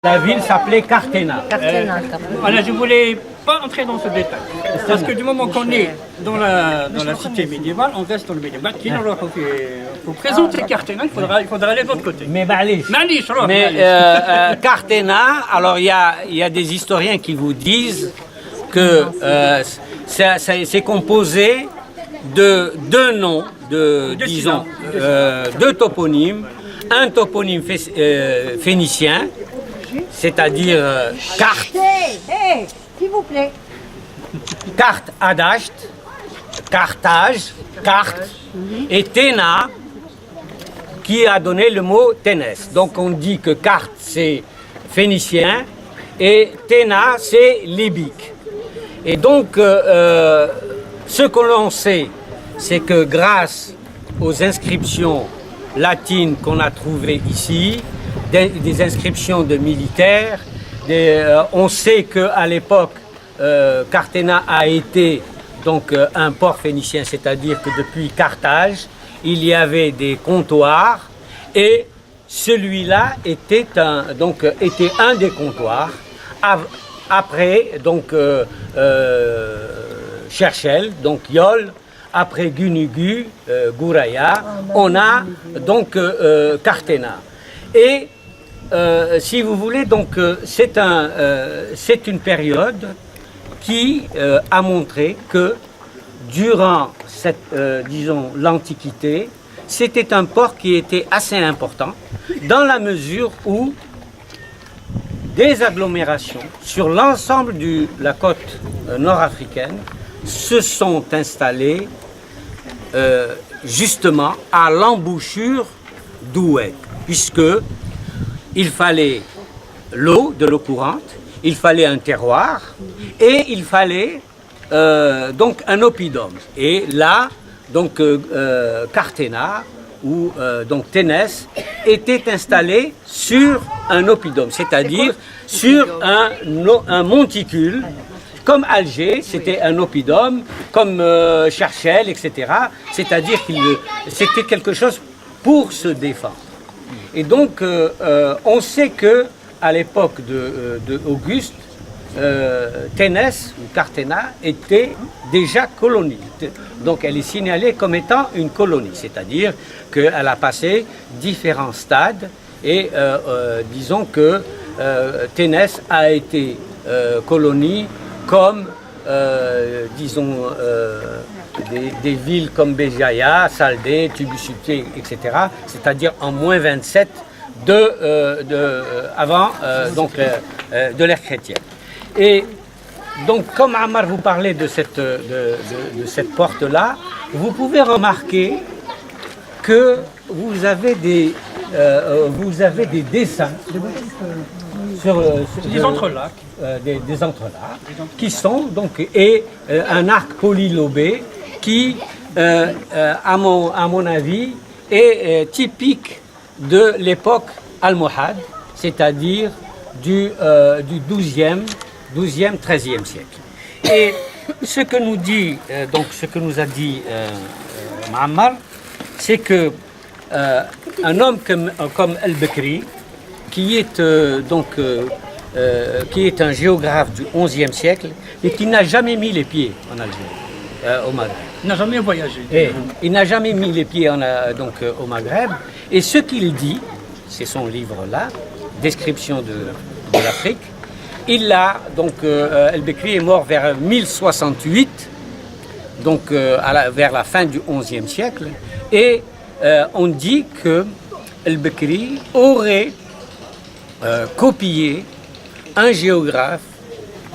La ville s'appelait Cartena. Voilà, je ne voulais pas entrer dans ce détail. Parce que du moment qu'on est dans la cité médiévale, on reste dans le médiéval. Pour présenter Cartena, il faudra aller de l'autre côté. Mais Cartena, alors il y a des historiens qui vous disent que c'est composé de deux noms, disons, deux toponymes. Un toponyme phénicien, c'est-à-dire carte, s'il vous plaît. carte Adacht, Carthage, carte, et Téna, qui a donné le mot Ténès. Donc on dit que carte c'est phénicien et Téna c'est libyque. Et donc ce que l'on sait, c'est que grâce aux inscriptions latines qu'on a trouvées ici, des inscriptions de militaires, on sait qu'à l'époque, Cartena a été donc un port phénicien, c'est-à-dire que depuis Carthage, il y avait des comptoirs et celui-là était un des comptoirs. Après, donc, Cherchel, donc Yol, après Gunugu, Gouraya, on a donc Cartena. Et si vous voulez, donc c'est une période qui a montré que durant disons, l'Antiquité, c'était un port qui était assez important dans la mesure où des agglomérations sur l'ensemble de la côte nord-africaine se sont installées justement à l'embouchure d'Oued, puisque il fallait de l'eau courante, il fallait un terroir et il fallait donc un oppidum. Et là, donc Cartena ou donc Ténès était installé sur un oppidum, c'est-à-dire sur un monticule. Comme Alger, c'était un oppidum, comme Cherchel, etc. C'est-à-dire que c'était quelque chose pour se défendre. Et donc, on sait que à l'époque de Auguste, Ténès ou Cartena était déjà colonie. Donc, elle est signalée comme étant une colonie, c'est-à-dire qu'elle a passé différents stades. Et disons que Ténès a été colonie comme, disons, des villes comme Béjaïa, Saldé, Tubusuté, etc., c'est-à-dire en moins 27 avant de l'ère chrétienne. Et donc, comme Ammar vous parlait de cette porte-là, vous pouvez remarquer que vous avez des dessins sur des entrelacs. Des entrelacs qui sont donc un arc polylobé qui, à mon avis, est typique de l'époque almohade, c'est-à-dire du 12e, 13e siècle. Et ce que nous a dit Ma'ammar, c'est que un homme comme El-Bekri, qui est un géographe du XIe siècle et qui n'a jamais mis les pieds en Algérie, au Maghreb. Il n'a jamais voyagé. Il n'a jamais mis les pieds au Maghreb. Et ce qu'il dit, c'est son livre-là, Description de l'Afrique. El-Bekri est mort vers 1068, donc vers la fin du XIe siècle. Et on dit que El-Bekri aurait copié un géographe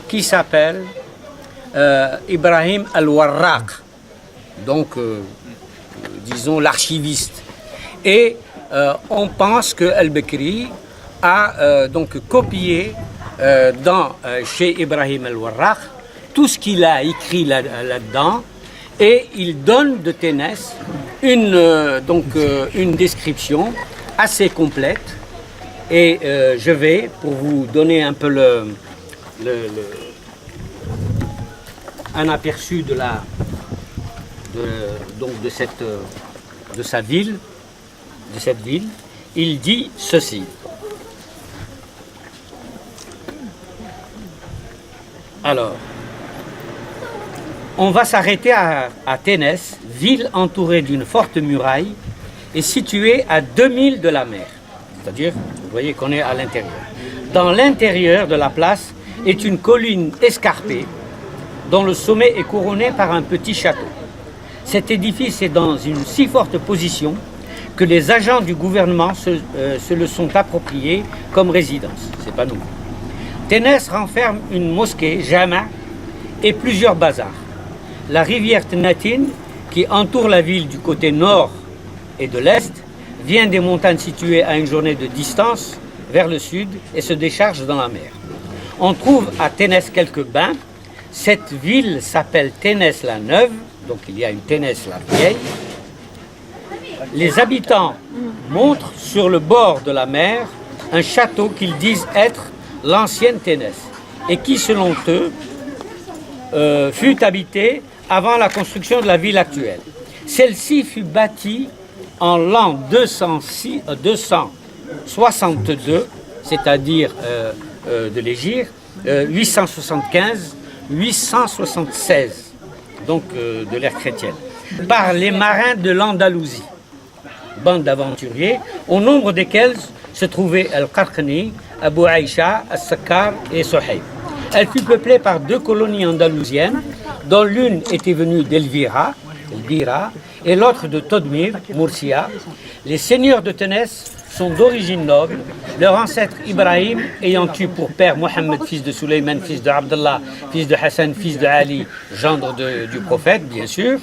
qui s'appelle Ibrahim al-Warraq, donc disons l'archiviste. Et on pense que El-Bekri a donc copié chez Ibrahim al-Warraq tout ce qu'il a écrit là-dedans, et il donne de Ténès une description assez complète. Et je vais, pour vous donner un peu un aperçu de cette ville, il dit ceci. Alors, on va s'arrêter à Ténès, ville entourée d'une forte muraille et située à 2000 de la mer. C'est-à-dire, vous voyez qu'on est à l'intérieur. Dans l'intérieur de la place est une colline escarpée dont le sommet est couronné par un petit château. Cet édifice est dans une si forte position que les agents du gouvernement se le sont appropriés comme résidence. C'est pas nous. Ténès renferme une mosquée, Jama, et plusieurs bazars. La rivière Tnatin, qui entoure la ville du côté nord et de l'est, vient des montagnes situées à une journée de distance vers le sud et se décharge dans la mer. On trouve à Ténès quelques bains. Cette ville s'appelle Ténès la Neuve, donc il y a une Ténès la Vieille. Les habitants montrent sur le bord de la mer un château qu'ils disent être l'ancienne Ténès et qui, selon eux, fut habité avant la construction de la ville actuelle. Celle-ci fut bâtie en l'an 262, c'est-à-dire de l'Hégire, 875-876, donc de l'ère chrétienne, par les marins de l'Andalousie, bande d'aventuriers, au nombre desquels se trouvaient Al-Qarqani, Abu Aïcha, As-Sakkar et Sohaib. Elle fut peuplée par 2 colonies andalousiennes, dont l'une était venue d'Elvira, et l'autre de Todmir, Murcia. Les seigneurs de Ténès sont d'origine noble, leur ancêtre Ibrahim ayant eu pour père Mohammed, fils de Sulayman, fils de Abdallah, fils de Hassan, fils de Ali, gendre du prophète, bien sûr.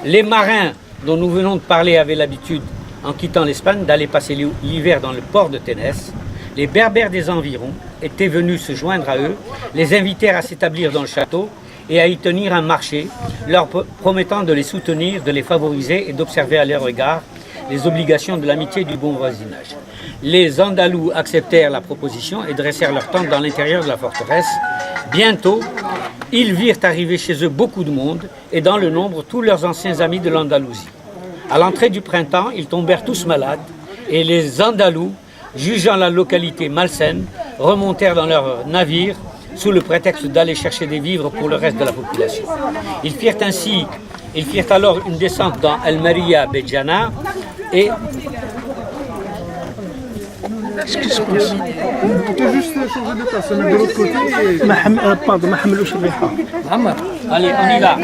Les marins dont nous venons de parler avaient l'habitude, en quittant l'Espagne, d'aller passer l'hiver dans le port de Ténès. Les berbères des environs étaient venus se joindre à eux, les invitèrent à s'établir dans le château et à y tenir un marché, leur promettant de les soutenir, de les favoriser et d'observer à leur égard les obligations de l'amitié et du bon voisinage. Les Andalous acceptèrent la proposition et dressèrent leur tente dans l'intérieur de la forteresse. Bientôt, ils virent arriver chez eux beaucoup de monde et dans le nombre tous leurs anciens amis de l'Andalousie. À l'entrée du printemps, ils tombèrent tous malades et les Andalous, jugeant la localité malsaine, remontèrent dans leur navire sous le prétexte d'aller chercher des vivres pour le reste de la population. Ils firent alors une descente dans Al-Mariya Bedjana et... Qu'est-ce qui se passe? On peut juste changer de place, se mettre de l'autre côté et... Allez, on y va.